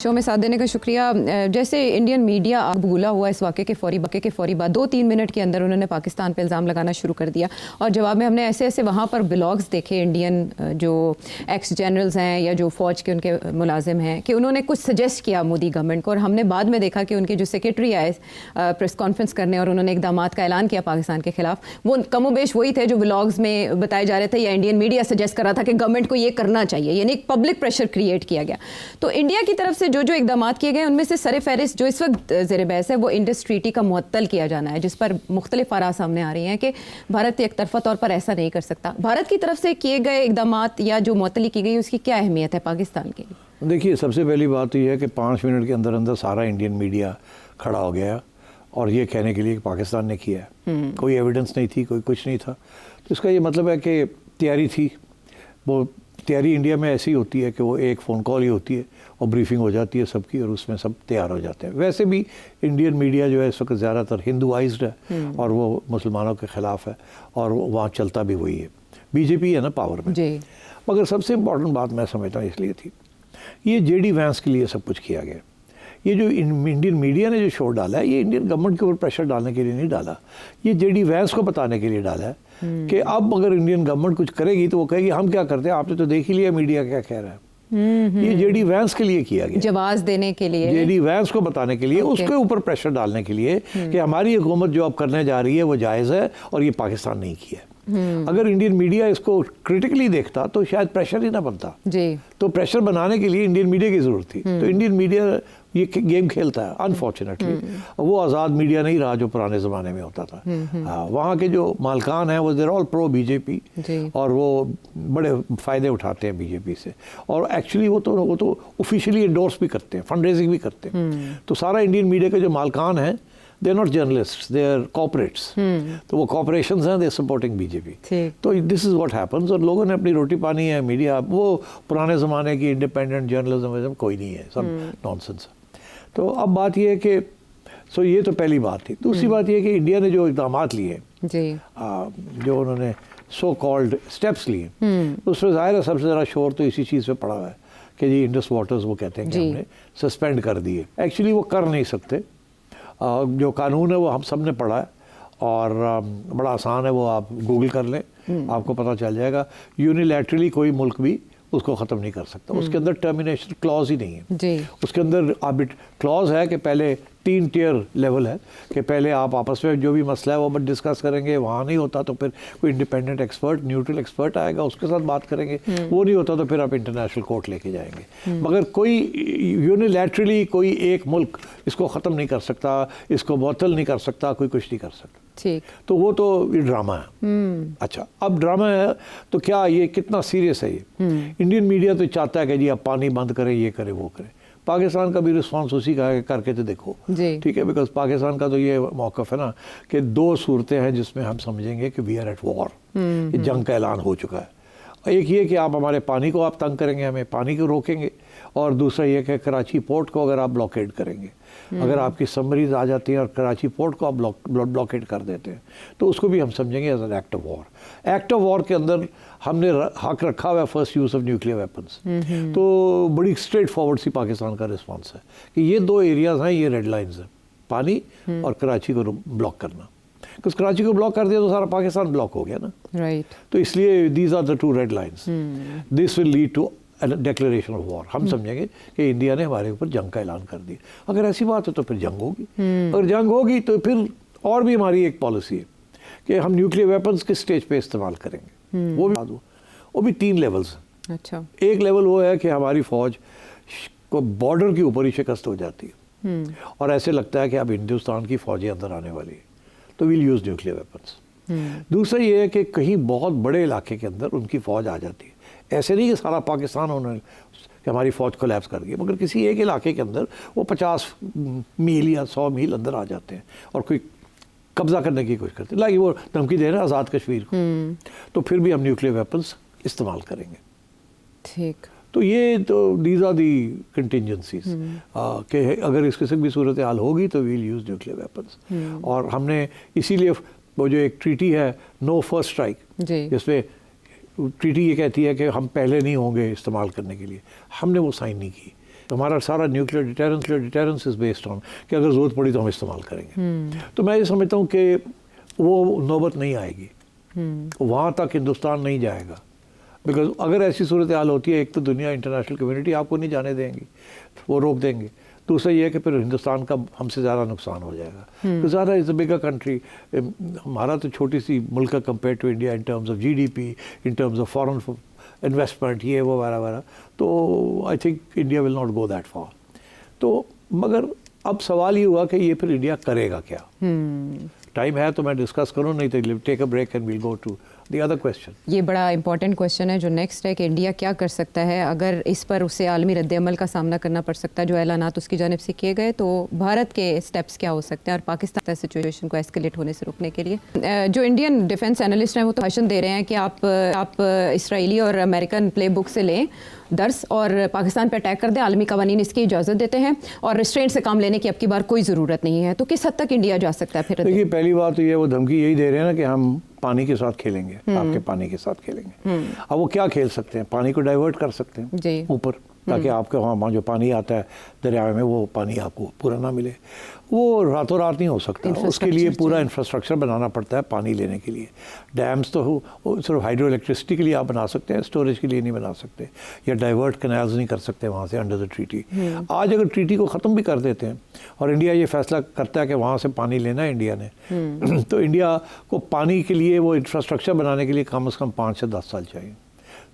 Show में साथ देने का शुक्रिया। जैसे इंडियन मीडिया आग भूला हुआ इस वाक़े के फौरी बाद 2-3 मिनट के अंदर उन्होंने पाकिस्तान पे इल्ज़ाम लगाना शुरू कर दिया और जवाब में हमने ऐसे ऐसे वहाँ पर ब्लॉग्स देखे इंडियन जो एक्स जनरल्स हैं या जो फ़ौज के उनके मुलाजिम हैं कि उन्होंने कुछ सजेस्ट किया मोदी गवर्नमेंट को, और हमने बाद में देखा कि उनके जो सेक्रेटरी आए प्रेस कॉन्फ्रेंस करने और उन्होंने इक़दामात का ऐलान किया पाकिस्तान के ख़िलाफ़, वो कमोबेश वही थे जो व्लॉग्स में बताए जा रहे थे या इंडियन मीडिया सजेस्ट कर रहा था कि गवर्नमेंट को ये करना चाहिए, यानी एक पब्लिक प्रेशर क्रिएट किया गया। तो इंडिया की तरफ से जो जो इक़दामात किए गए उनमें से सर फहरिस्त जो इस वक्त ज़ेर बहस है वो इंडस ट्रीटी का मुअत्तल किया जाना है, जिस पर मुख्तलिफ आरा सामने आ रही हैं कि भारत एक तरफा तौर पर ऐसा नहीं कर सकता। भारत की तरफ से किए गए इक़दामात या जो मुअत्तली की गई उसकी क्या अहमियत है पाकिस्तान के लिए? देखिए, सबसे पहली बात तो ये है कि 5 मिनट के अंदर अंदर सारा इंडियन मीडिया खड़ा हो गया और ये कहने के लिए कि पाकिस्तान ने किया है। कोई एविडेंस नहीं थी, कोई कुछ नहीं था। तो इसका ये मतलब है कि तैयारी थी। वो तैयारी इंडिया में ऐसी होती है कि वो एक फ़ोन कॉल ही होती है और ब्रीफिंग हो जाती है सबकी और उसमें सब तैयार हो जाते हैं। वैसे भी इंडियन मीडिया जो है इस वक्त ज़्यादातर हिंदुआइज्ड है और वो मुसलमानों के ख़िलाफ़ है और वहाँ चलता भी वही है। बीजेपी है ना पावर में जी। मगर सबसे इम्पॉर्टेंट बात मैं समझता हूँ इसलिए थी, ये जेडी वैंस के लिए सब कुछ किया गया। ये जो इंडियन मीडिया ने जो शो डाला है ये इंडियन गवर्नमेंट के ऊपर प्रेशर डालने के लिए नहीं डाला, ये जेडी वैंस को बताने के लिए डाला है कि अब अगर इंडियन गवर्नमेंट कुछ करेगी तो वो कहेगी हम क्या करते हैं, आपने तो देख ही लिया मीडिया क्या कह रहा है। ये जेडी वैंस के लिए किया गया, जवाब देने के लिए, जेडी वैंस को बताने के लिए, उसके ऊपर प्रेशर डालने के लिए कि हमारी हुकूमत जो अब करने जा रही है वो जायज़ है और ये पाकिस्तान नहीं किया। अगर इंडियन मीडिया इसको क्रिटिकली देखता तो शायद प्रेशर ही ना बनता जी। तो प्रेशर बनाने के लिए इंडियन मीडिया की जरूरत थी। तो इंडियन मीडिया ये गेम खेलता है अनफॉर्चुनेटली। वो आज़ाद मीडिया नहीं रहा जो पुराने ज़माने में होता था। वहाँ के जो मालकान हैं वो देर ऑल प्रो बीजेपी और वो बड़े फ़ायदे उठाते हैं बीजेपी से और एक्चुअली वो तो ऑफिशियली एंडोर्स भी करते हैं, फंड रेजिंग भी करते हैं। तो सारा इंडियन मीडिया के जो मालकान हैं they are not journalist, they are corporates. तो वो कॉर्पोरेशंस हैं, दे आर सपोर्टिंग बीजेपी। तो दिस इज़ व्हाट हैपेंस। और लोगों ने अपनी रोटी पानी है, मीडिया वो पुराने ज़माने की इंडिपेंडेंट जर्नलिज्म कोई नहीं है, सब नॉनसेंस। तो अब बात यह है कि ये तो पहली बात थी। दूसरी बात यह है कि इंडिया ने जो इक़दामात लिए जो उन्होंने सो कॉल्ड स्टेप्स लिए उसमें ज़ाहिर है सबसे ज़्यादा शोर तो इसी चीज़ पे पड़ा हुआ है कि जी इंडस वाटर्स वो कहते हैं कि हमने सस्पेंड कर दिए। एक्चुअली वो कर नहीं सकते। जो कानून है वो हम सब ने पढ़ा है और बड़ा आसान है, वो आप गूगल कर लें आपको पता चल जाएगा। यूनिलैटरली कोई मुल्क भी उसको ख़त्म नहीं कर सकता। उसके अंदर टर्मिनेशन क्लॉज ही नहीं है जी। उसके अंदर आर्बिट क्लॉज है कि पहले 3 टियर लेवल है कि पहले आप आपस में जो भी मसला है वो डिस्कस करेंगे, वहाँ नहीं होता तो फिर कोई इंडिपेंडेंट एक्सपर्ट, न्यूट्रल एक्सपर्ट आएगा उसके साथ बात करेंगे, वो नहीं होता तो फिर आप इंटरनेशनल कोर्ट लेके जाएंगे। मगर कोई यूनिलैटरली कोई एक मुल्क इसको ख़त्म नहीं कर सकता, इसको मुअत्तल नहीं कर सकता, कोई कुछ नहीं कर सकता। ठीक। तो वो तो ये ड्रामा है। अच्छा, अब ड्रामा है तो क्या ये कितना सीरियस है ये? इंडियन मीडिया तो चाहता है कि जी आप पानी बंद करें, ये करें, वो करें। पाकिस्तान का भी रिस्पांस उसी का है, करके तो देखो, ठीक है। बिकॉज पाकिस्तान का तो ये मौक़िफ़ है ना कि 2 सूरतें हैं जिसमें हम समझेंगे कि वी आर एट वॉर, जंग का ऐलान हो चुका है। एक ये कि आप हमारे पानी को आप तंग करेंगे, हमें पानी को रोकेंगे, और दूसरा ये कि कराची पोर्ट को अगर आप ब्लॉकेड करेंगे, अगर आपकी सबमरीज आ जाती हैं और कराची पोर्ट को आप ब्लॉकेड कर देते हैं तो उसको भी हम समझेंगे as an act of war. Act of war के अंदर हमने हक रखा हुआ है first use of nuclear weapons. तो बड़ी स्ट्रेट फॉरवर्ड सी पाकिस्तान का रिस्पॉन्स है कि ये 2 एरियाज़ हैं, ये रेड लाइन्स हैं, पानी और कराची को ब्लॉक करना। बिकॉज कराची को ब्लॉक कर दिया तो सारा पाकिस्तान ब्लॉक हो गया ना, राइट। तो इसलिए these are the 2 red lines. This will lead to declaration of war. हम समझेंगे कि इंडिया ने हमारे ऊपर जंग का ऐलान कर दिया। अगर ऐसी बात है तो फिर जंग होगी। अगर जंग होगी तो फिर और भी हमारी एक पॉलिसी है कि हम न्यूक्लियर वेपन्स किस स्टेज पे इस्तेमाल करेंगे। वो भी 3 लेवल्स हैं। अच्छा, एक लेवल वो है कि हमारी फ़ौज को बॉर्डर के ऊपर ही शिकस्त हो जाती है और ऐसे लगता है कि अब हिंदुस्तान की फ़ौजें अंदर आने वाली है तो वील यूज़ न्यूक्लियर वेपन्स। दूसरा ये है कि कहीं बहुत बड़े इलाके के अंदर उनकी फ़ौज आ जाती है। ऐसे नहीं कि सारा पाकिस्तान उन्होंने कि हमारी फ़ौज कोलैप्स कर गई, मगर किसी एक इलाके के अंदर वो 50 मील या 100 मील अंदर आ जाते हैं और कोई कब्ज़ा करने की कोशिश करते हैं, लाइक वो धमकी दे रहे हैं आज़ाद कश्मीर को, तो फिर भी हम न्यूक्लियर वेपन्स इस्तेमाल करेंगे। ठीक। तो ये तो दीज आर दी कंटिजेंसीज कि अगर इस किस्म की सूरत हाल होगी तो वील यूज़ न्यूक्लियर वेपन्स। और हमने इसीलिए वो जो एक ट्रीटी है नो फर्स्ट स्ट्राइक, जिसमें ट्रीटी ये कहती है कि हम पहले नहीं होंगे इस्तेमाल करने के लिए, हमने वो साइन नहीं की हमारा सारा nuclear deterrence is based on कि अगर ज़रूरत पड़ी तो हम इस्तेमाल करेंगे। तो मैं ये समझता हूँ कि वो नौबत नहीं आएगी, वहाँ तक हिंदुस्तान नहीं जाएगा। बिकॉज अगर ऐसी सूरत हाल होती है, एक तो दुनिया इंटरनेशनल कम्युनिटी आपको नहीं जाने देंगी, वो रोक देंगे। दूसरा ये है कि फिर हिंदुस्तान का हमसे ज़्यादा नुकसान हो जाएगा। तो ज़्यादा इज़ अ बिगर कंट्री, हमारा तो छोटी सी मुल्क है compare to India in terms of GDP, in terms of foreign investment, ये वो वगैरह वगैरह। तो I think India will not go that for. तो मगर अब सवाल ये हुआ कि ये फिर इंडिया करेगा क्या। टाइम है तो मैं डिस्कस करूँ, नहीं तो take a break and will go to the other question. ये बड़ा इंपॉर्टेंट क्वेश्चन है जो नेक्स्ट है कि इंडिया क्या कर सकता है अगर इस पर उसे आलमी रद्द-ए-अमल का सामना करना पड़ सकता है जो ऐलानात उसकी जानिब से किए गए, तो भारत के स्टेप्स क्या हो सकते हैं और पाकिस्तान सिचुएशन को एस्केलेट होने से रोकने के लिए। जो इंडियन डिफेंस एनालिस्ट हैं वो तो भाषण दे रहे हैं कि आप इसराइली और अमेरिकन प्ले बुक से लें दर्स और पाकिस्तान पर अटैक कर दें, आलमी कवानीन इसकी इजाज़त देते हैं और रिस्ट्रेंट से काम लेने की अब की बार कोई ज़रूरत नहीं है। तो किस हद तक इंडिया जा सकता है फिर? देखिए, पहली बात तो ये वो धमकी यही दे रहे हैं ना कि हम पानी के साथ खेलेंगे, आपके पानी के साथ खेलेंगे। अब वो क्या खेल सकते हैं? पानी को डाइवर्ट कर सकते हैं ऊपर, ताकि आपके वहाँ जो पानी आता है दरिया में वो पानी आपको पूरा ना मिले। वो रातों रात नहीं हो सकता, उसके लिए पूरा इंफ्रास्ट्रक्चर बनाना पड़ता है पानी लेने के लिए। डैम्स तो सिर्फ हाइड्रो इलेक्ट्रिसिटी के लिए आप बना सकते हैं, स्टोरेज के लिए नहीं बना सकते, या डाइवर्ट कैनाल्स नहीं कर सकते वहाँ से अंडर द ट्रीटी। आज अगर ट्रीटी को ख़त्म भी कर देते हैं और इंडिया ये फैसला करता है कि वहाँ से पानी लेना है इंडिया ने, तो इंडिया को पानी के लिए वो इंफ्रास्ट्रक्चर बनाने के लिए कम से कम 5 से 10 साल चाहिए।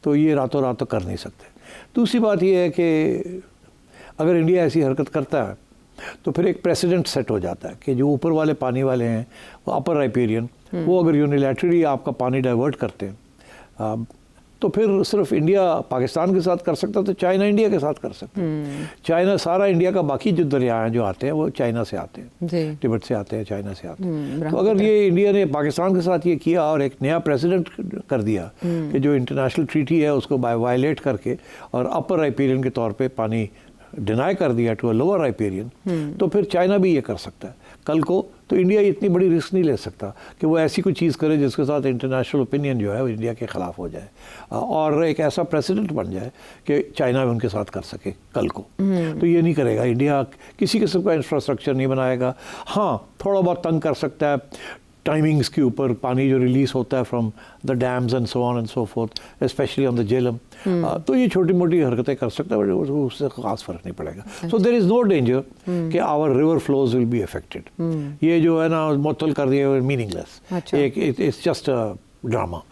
तो ये रातों रात तो कर नहीं सकते। दूसरी बात ये है कि अगर इंडिया ऐसी हरकत करता है तो फिर एक प्रेसिडेंट सेट हो जाता है कि जो ऊपर वाले पानी वाले हैं, वो अपर राइपेरियन, वो अगर यूनिलैटरली आपका पानी डाइवर्ट करते हैं तो फिर सिर्फ इंडिया पाकिस्तान के साथ कर सकता, तो चाइना इंडिया के साथ कर सकता है। चाइना सारा इंडिया का बाकी जो दरिया हैं जो आते हैं वो चाइना से आते हैं, तिब्बत से आते हैं, चाइना से आते हैं। तो अगर ये इंडिया ने पाकिस्तान के साथ ये किया और एक नया प्रेसिडेंट कर दिया कि जो इंटरनेशनल ट्रीटी है उसको वायलेट करके और अपर राइपेरियन के तौर पर पानी डिनाई कर दिया टू अ लोअर राइपेरियन, तो फिर चाइना भी ये कर सकता है कल को। तो इंडिया इतनी बड़ी रिस्क नहीं ले सकता कि वो ऐसी कोई चीज़ करे जिसके साथ इंटरनेशनल ओपिनियन जो है वो इंडिया के ख़िलाफ़ हो जाए और एक ऐसा प्रेसिडेंट बन जाए कि चाइना भी उनके साथ कर सके कल को। तो ये नहीं करेगा इंडिया, किसी किस्म का इंफ्रास्ट्रक्चर नहीं बनाएगा। हाँ, थोड़ा बहुत तंग कर सकता है टाइमिंग्स के ऊपर, पानी जो रिलीज़ होता है from the dams and so on and so fourth, specially on the Jhelum. तो ये छोटी मोटी हरकतें कर सकता है, बट उससे खास फर्क नहीं पड़ेगा। So there is no danger कि our river flows will be affected. ये जो है ना मुअत्तल कर दिया, मीनिंगलेस, एक इट्स जस्ट ड्रामा।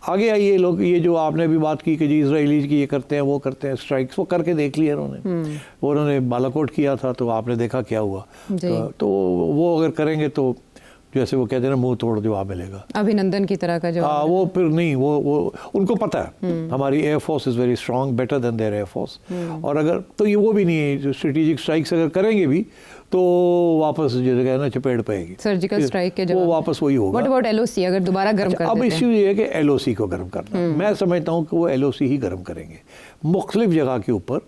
आगे आइए लोग, ये जो आपने भी बात की कि जी इसराइलीज की ये करते हैं वो करते हैं स्ट्राइक्स, वो करके देख लिया उन्होंने बालाकोट किया था तो आपने देखा क्या हुआ। तो वो अगर करेंगे तो जैसे वो कहते हैं ना मुंह तोड़ जवाब मिलेगा, अभिनंदन की तरह का जवाब। वो फिर नहीं, वो उनको पता है हमारी air force is very strong, better than their air force. और अगर तो ये वो भी नहीं है, जो स्ट्रेटेजिक स्ट्राइक्स अगर करेंगे भी तो वापस जैसे कहना ना चपेट पाएगी, सर्जिकल स्ट्राइक के जवाब वो वापस वही होगा। व्हाट अबाउट LOC अगर दोबारा गर्म कर देते हैं? अब इश्यू ये है कि LOC को गर्म करना, मैं समझता हूँ कि वो LOC ही गर्म करेंगे। मुख्तलिफ जगह के ऊपर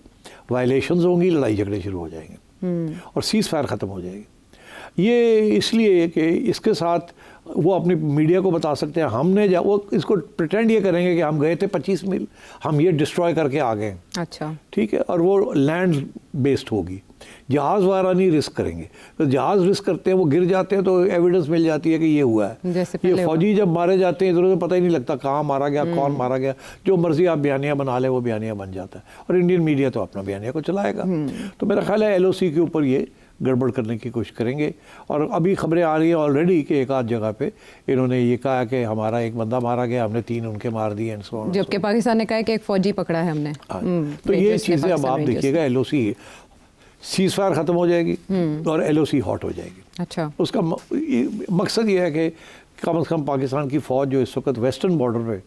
वायलेशंस होंगी, लड़ाई झगड़े शुरू हो जाएंगे और सीज़ फायर ख़त्म हो जाएगी। ये इसलिए कि इसके साथ वो अपनी मीडिया को बता सकते हैं हमने वो इसको प्रिटेंड ये करेंगे कि हम गए थे 25 मील, हम ये डिस्ट्रॉय करके आ गए। अच्छा, ठीक है। और वो लैंड बेस्ड होगी, जहाज़ वगैरह नहीं रिस्क करेंगे। तो जहाज़ रिस्क करते हैं, वो गिर जाते हैं तो एविडेंस मिल जाती है कि ये हुआ है। ये फौजी जब मारे जाते हैं इधर तो पता ही नहीं लगता कहाँ मारा गया, कौन मारा गया, जो मर्जी आप बयानिया बना ले वो बयानिया बन जाता है। और इंडियन मीडिया तो अपना बयानिया को चलाएगा। तो मेरा ख्याल है LOC के ऊपर ये गड़बड़ करने की कोशिश करेंगे। और अभी खबरें आ रही हैं ऑलरेडी कि एक आध जगह पे इन्होंने ये कहा कि हमारा एक बंदा मारा गया, हमने 3 उनके मार दिए एंड सो ऑन। जबकि पाकिस्तान ने कहा कि एक फौजी पकड़ा है हमने। तो ये चीज़ें अब आप देखिएगा, LOC सीज़ फायर ख़त्म हो जाएगी और LOC हॉट हो जाएगी। अच्छा, उसका मकसद ये है कि कम से कम पाकिस्तान की फ़ौज जो इस वक्त वेस्टर्न बॉर्डर पे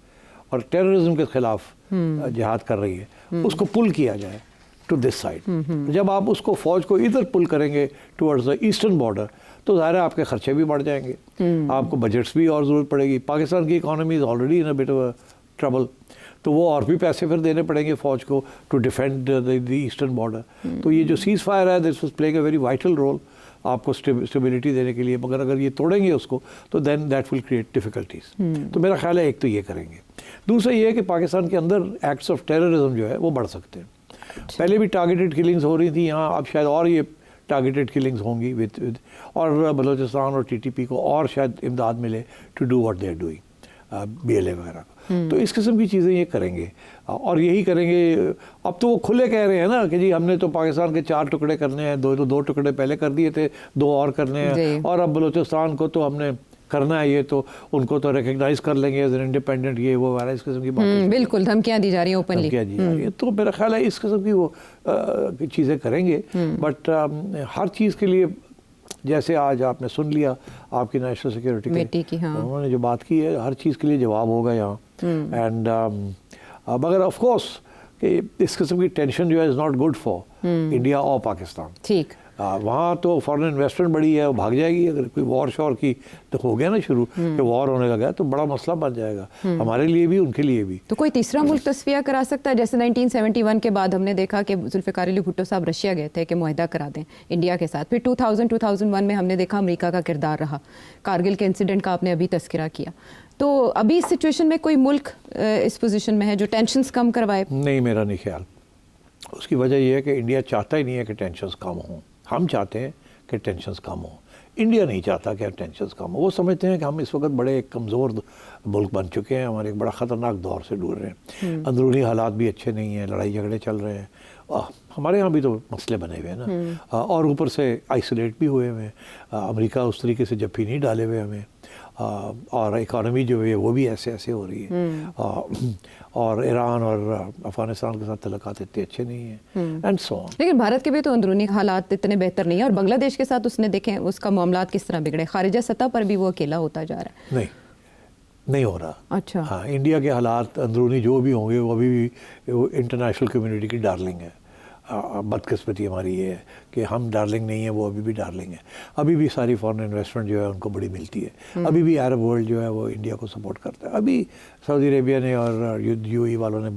और टेररिज्म के ख़िलाफ़ जिहाद कर रही है उसको पुल किया जाए टू दिस साइड। जब आप उसको फ़ौज को इधर पुल करेंगे टुवर्ड्स द ईस्टर्न बॉर्डर तो ज़ाहिर है आपके खर्चे भी बढ़ जाएंगे, आपको बजट्स भी और ज़रूरत पड़ेगी। पाकिस्तान की economy is already in a bit of trouble, तो वो और भी पैसे फिर देने पड़ेंगे फ़ौज को to defend the eastern border. तो ये जो सीज़ फायर है this was playing a very vital role आपको स्टेबिलिटी देने के लिए, मगर अगर ये तोड़ेंगे उसको तो then that will create difficulties. तो मेरा ख्याल है एक तो ये करेंगे। दूसरा ये है कि पाकिस्तान के अंदर एक्ट्स ऑफ टेररिज्म जो है वो बढ़ सकते हैं। पहले भी टारगेटेड किलिंग्स हो रही थी यहाँ, अब शायद और ये टारगेटेड किलिंग्स होंगी विद और बलूचिस्तान और टीटीपी को और शायद इमदाद मिले to do what they are doing, BLA वगैरह को। तो इस किस्म की चीज़ें ये करेंगे और यही करेंगे। अब तो वो खुले कह रहे हैं ना कि जी हमने तो पाकिस्तान के 4 टुकड़े करने हैं, 2 टुकड़े पहले कर दिए थे, 2 और करने हैं, और अब बलूचिस्तान को तो हमने करना है, ये तो उनको तो रिकग्नाइज कर लेंगे एज एन इंडिपेंडेंट, ये वो वाला इस किस्म की बात। बिल्कुल धमकियां दी जा रही हैं ओपनली, धमकियां दी जा रही है। तो मेरा ख्याल है इस किस्म की वो चीज़ें करेंगे। बट हर चीज़ के लिए, जैसे आज आपने सुन लिया आपकी नेशनल सिक्योरिटी की, हाँ। उन्होंने जो बात की है, हर चीज़ के लिए जवाब होगा यहाँ। एंड मगर ऑफ कोर्स कि इस किस्म की टेंशन जो है is not good for India और पाकिस्तान। ठीक, वहाँ तो फॉरेन इन्वेस्टमेंट बड़ी है, वो भाग जाएगी अगर कोई वॉर शॉर की तो हो गया ना शुरू कि वॉर होने लगा तो बड़ा मसला बन जाएगा हमारे लिए भी, उनके लिए भी। तो कोई तीसरा मुल्क तस्वीर करा सकता है? जैसे 1971 के बाद हमने देखा कि जुल्फ़िकार अली भुट्टो साहब रशिया गए थे कि मुआहदा करा दें इंडिया के साथ। फिर 2000-2001 में हमने देखा अमेरिका का किरदार रहा। कारगिल के इंसिडेंट का आपने अभी तस्करा किया। तो अभी इस सिचुएशन में कोई मुल्क इस पोजीशन में है जो टेंशन्स कम करवाए? नहीं, मेरा नहीं ख्याल। उसकी वजह यह है कि इंडिया चाहता ही नहीं है कि टेंशन्स कम हों। हम चाहते हैं कि टेंशन्स कम हो, इंडिया नहीं चाहता कि टेंशन्स कम हो। वो समझते हैं कि हम इस वक्त बड़े कमज़ोर मुल्क बन चुके हैं, हमारे एक बड़ा ख़तरनाक दौर से दूर रहे हैं, अंदरूनी हालात भी अच्छे नहीं हैं, लड़ाई झगड़े चल रहे हैं, हमारे यहाँ भी तो मसले बने हुए हैं ना, और ऊपर से आइसोलेट भी हुए हुए हैं। अमेरिका उस तरीके से जप्फी नहीं डाले हुए हमें, और इकॉनमी जो है वो भी ऐसे ऐसे हो रही है, और ईरान और अफगानिस्तान के साथ तल्लुकात इतने अच्छे नहीं हैं, एंड सो ऑन। लेकिन भारत के भी तो अंदरूनी हालात इतने बेहतर नहीं है, और बांग्लादेश के साथ उसने देखें उसका मामलात किस तरह बिगड़े, खारिजा सतह पर भी वो अकेला होता जा रहा है। नहीं हो रहा। अच्छा, हाँ, इंडिया के हालात अंदरूनी जो भी होंगे वो अभी भी इंटरनेशनल कम्युनिटी की डार्लिंग है। बदकिस्मती हमारी ये है कि हम डार्लिंग नहीं है, वो अभी भी डार्लिंग है। अभी भी सारी फॉरेन इन्वेस्टमेंट जो है उनको बड़ी मिलती है। अभी भी अरब वर्ल्ड जो है वो इंडिया को सपोर्ट करता है। अभी सऊदी अरेबिया ने और UAE वालों ने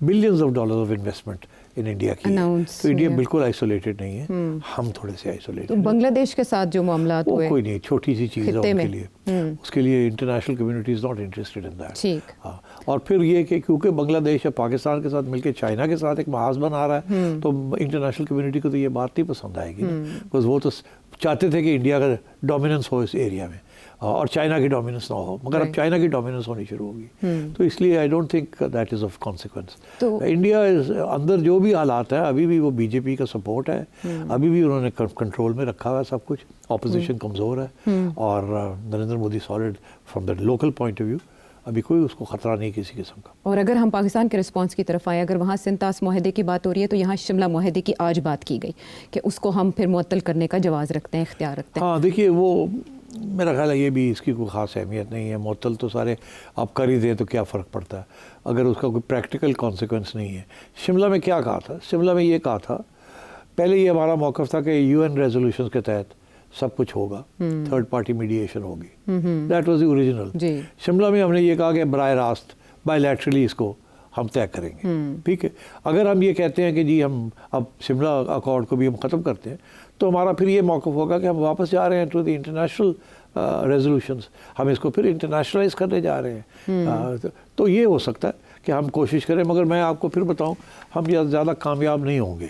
billions of dollars of investment in India की है। तो इंडिया बिल्कुल आइसोलेटेड नहीं है, हम थोड़े से आइसोलेटेड। तो बांग्लादेश के साथ जो मामला हुए, कोई नहीं, छोटी सी चीज़ है उनके लिए, उसके लिए international community is not interested in that. हाँ, और फिर ये कि क्योंकि बांग्लादेश और पाकिस्तान के साथ मिलकर चाइना के साथ एक महाज बना रहा है, तो इंटरनेशनल कम्युनिटी को तो ये बात नहीं पसंद आएगी ना, बिकॉज वो तो चाहते थे कि इंडिया का डोमिनेंस हो इस एरिया में और चाइना की डोमिनेंस ना हो, मगर अब चाइना की डोमिनेंस होनी शुरू होगी। तो इसलिए I don't think that is of consequence. तो इंडिया अंदर जो भी हालात है, अभी भी वो बीजेपी का सपोर्ट है, अभी भी उन्होंने कंट्रोल में रखा हुआ है सब कुछ, ऑपोजिशन कमज़ोर है, और Narendra Modi solid from the local point of view, अभी कोई उसको ख़तरा नहीं किसी किस्म का। और अगर हम पाकिस्तान के रिस्पांस की तरफ आए, अगर वहाँ सिंतास माहदे की बात हो रही है, तो यहाँ शिमला माहदे की आज बात की गई कि उसको हम फिर मुअत्तल करने का जवाज़ रखते हैं, इख्तियार रखते हैं। हाँ, देखिए वो मेरा ख्याल है ये भी इसकी कोई ख़ास अहमियत नहीं है। मुअत्तल तो सारे आप कर ही दें तो क्या फ़र्क पड़ता है अगर उसका कोई प्रैक्टिकल कॉन्सिक्वेंस नहीं है। शिमला में क्या कहा था? शिमला में ये कहा था, पहले ये हमारा मौक़िफ़ था कि UN रेजोल्यूशन के तहत सब कुछ होगा, थर्ड पार्टी मीडिएशन होगी, that was the original. Shimla में हमने ये कहा कि बराह रास्त बायलैटरली इसको हम तय करेंगे, ठीक है। अगर हम ये कहते हैं कि जी हम अब शिमला अकॉर्ड को भी हम ख़त्म करते हैं, तो हमारा फिर ये मौक़िफ़ होगा कि हम वापस जा रहे हैं टू द इंटरनेशनल रेजोल्यूशंस, हम इसको फिर इंटरनेशनलाइज करने जा रहे हैं। तो ये हो सकता है कि हम कोशिश करें, मगर मैं आपको फिर बताऊं, हम ज़्यादा कामयाब नहीं होंगे।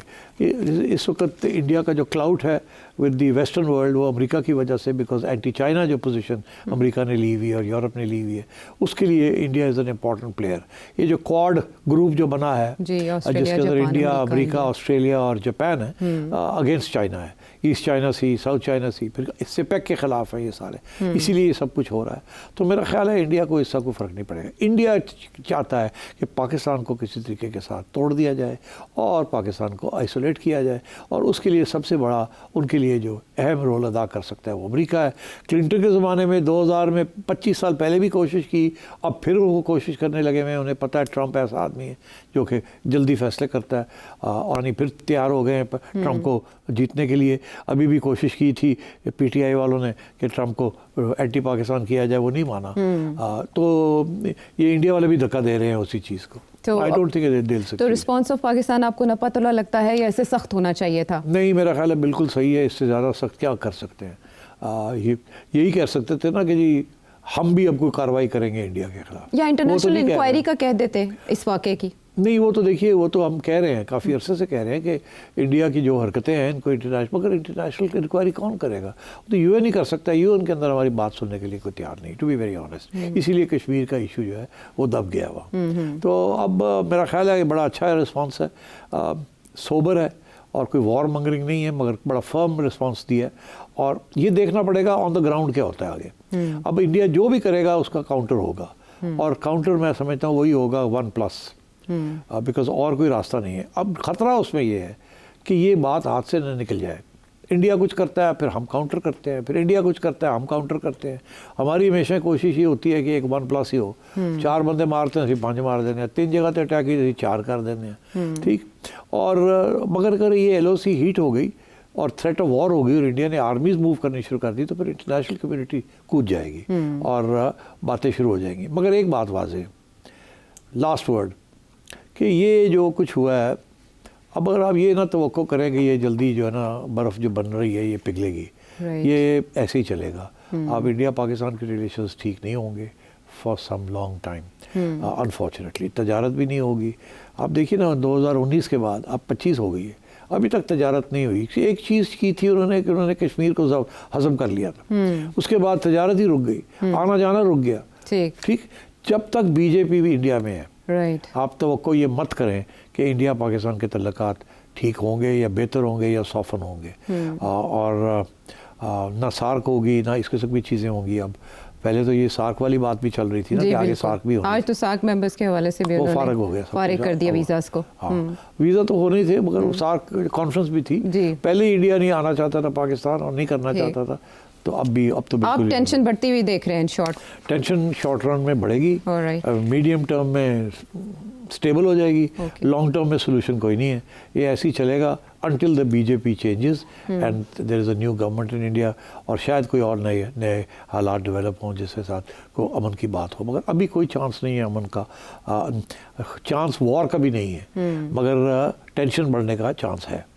इस वक्त इंडिया का जो क्लाउट है विद दी वेस्टर्न वर्ल्ड, वो अमेरिका की वजह से, बिकॉज एंटी चाइना जो पोजीशन अमेरिका ने ली हुई है और यूरोप ने ली हुई है, उसके लिए India is an important player. ये जो क्वाड ग्रुप जो बना है, जिसके अंदर इंडिया, अमेरिका, ऑस्ट्रेलिया और जापान है, अगेंस्ट चाइना है, ईस्ट चाइना सी, साउथ चाइना सी, फिर इससे पैक के ख़िलाफ़ है ये सारे, इसीलिए ये सब कुछ हो रहा है। तो मेरा ख्याल है इंडिया को इसका कोई फ़र्क नहीं पड़ेगा। इंडिया चाहता है कि पाकिस्तान को किसी तरीके के साथ तोड़ दिया जाए और पाकिस्तान को आइसोलेट किया जाए, और उसके लिए सबसे बड़ा उनके लिए जो अहम रोल अदा कर सकता है वो अमेरिका है। क्लिंटन के ज़माने में 2000 में 25 साल पहले भी कोशिश की, अब फिर वो कोशिश करने लगे हुए। उन्हें पता है ट्रंप ऐसा आदमी है जो कि जल्दी फैसले करता है, और नहीं फिर तैयार हो गए हैं ट्रंप को जीतने के लिए। अभी भी कोशिश की थी PTI वालों ने कि ट्रंप को एंटी पाकिस्तान किया जाए, वो नहीं माना। तो ये इंडिया वाले भी धक्का दे रहे हैं उसी चीज़ को। तो आई डोंट थिंक दिल से। तो रिस्पांस ऑफ पाकिस्तान आपको नपतला लगता है या ऐसे सख्त होना चाहिए था? नहीं, मेरा ख्याल है बिल्कुल सही है। इससे ज़्यादा सख्त क्या कर सकते हैं? यही कह सकते थे ना कि जी हम भी अब कोई कार्रवाई करेंगे इंडिया के खिलाफ, या इंटरनेशनल इंक्वायरी का कह देते इस वाक़े की। नहीं, वो तो देखिए, वो तो हम कह रहे हैं, काफ़ी अरसे से कह रहे हैं कि इंडिया की जो हरकतें हैं इनको इंटरनेशनल, मगर इंटरनेशनल इंक्वायरी कौन करेगा? तो यूएन ही कर सकता है। यूएन के अंदर हमारी बात सुनने के लिए कोई तैयार नहीं, टू बी वेरी ऑनेस्ट। इसीलिए कश्मीर का इशू जो है वो दब गया वहाँ। तो अब मेरा ख्याल है कि बड़ा अच्छा रिस्पॉन्स है, सोबर है, और कोई वॉर मंगरिंग नहीं है, मगर बड़ा फर्म रिस्पॉन्स दिया है। और ये देखना पड़ेगा ऑन द ग्राउंड क्या होता है आगे। अब इंडिया जो भी करेगा उसका काउंटर होगा, और काउंटर मैं समझता हूँ वही होगा 1+, बिकॉज और कोई रास्ता नहीं है। अब ख़तरा उसमें ये है कि ये बात हाथ से न निकल जाए। इंडिया कुछ करता है, फिर हम काउंटर करते हैं, फिर इंडिया कुछ करता है, हम काउंटर करते हैं। हमारी हमेशा कोशिश ये होती है कि एक 1+ ही हो। 4 बंदे मारते हैं, 5 मार देने हैं, 3 जगह तो अटैक ही 4 कर देने हैं, ठीक। और मगर अगर ये LOC हीट हो गई और थ्रेट ऑफ वॉर हो गई और इंडिया ने आर्मीज मूव करनी शुरू कर दी, तो फिर इंटरनेशनल कम्युनिटी कूद जाएगी और बातें शुरू हो जाएंगी। मगर एक बात वाज़ेह, लास्ट वर्ड, कि ये जो कुछ हुआ है, अब अगर आप ये ना तवक्को करें कि ये जल्दी जो है ना बर्फ़ जो बन रही है ये पिघलेगी, ये ऐसे ही चलेगा। अब इंडिया पाकिस्तान के रिलेशंस ठीक नहीं होंगे for some long time, unfortunately. तजारत भी नहीं होगी। आप देखिए ना, 2019 के बाद अब 25 हो गई है, अभी तक तजारत नहीं हुई। एक चीज़ की थी उन्होंने कि उन्होंने कश्मीर को हज़म कर लिया था, उसके बाद तजारत ही रुक गई, आना जाना रुक गया, ठीक। जब तक बीजेपी भी इंडिया में है, राइट, आप तो ये मत करें कि इंडिया पाकिस्तान के तल्लुकात ठीक होंगे या बेहतर होंगे या सॉफन होंगे। और ना सार्क होगी, ना इस किस्म की चीज़ें होंगी। अब पहले तो ये सार्क वाली बात भी चल रही थी ना कि आगे सार्क भी होगी। आज तो सार्क मेंबर्स के हवाले से भी वो फारग हो गया, फारिग कर दिया वीज़ास को। हाँ, वीज़ा तो होने ही थे, मगर सार्क कॉन्फ्रेंस भी थी। पहले इंडिया नहीं आना चाहता था पाकिस्तान, और नहीं करना चाहता था। तो अब तो बिल्कुल आप टेंशन बढ़ती हुई देख रहे हैं। टेंशन शॉर्ट रन में बढ़ेगी, मीडियम टर्म में स्टेबल हो जाएगी, लॉन्ग टर्म में सोल्यूशन कोई नहीं है। ये ऐसे ही चलेगा until the BJP changes and there is a new government in India, और शायद कोई और नए हालात डेवलप हों जिसके साथ को अमन की बात हो। मगर अभी कोई चांस नहीं है अमन का, चांस वॉर का भी नहीं है, मगर टेंशन बढ़ने का चांस है।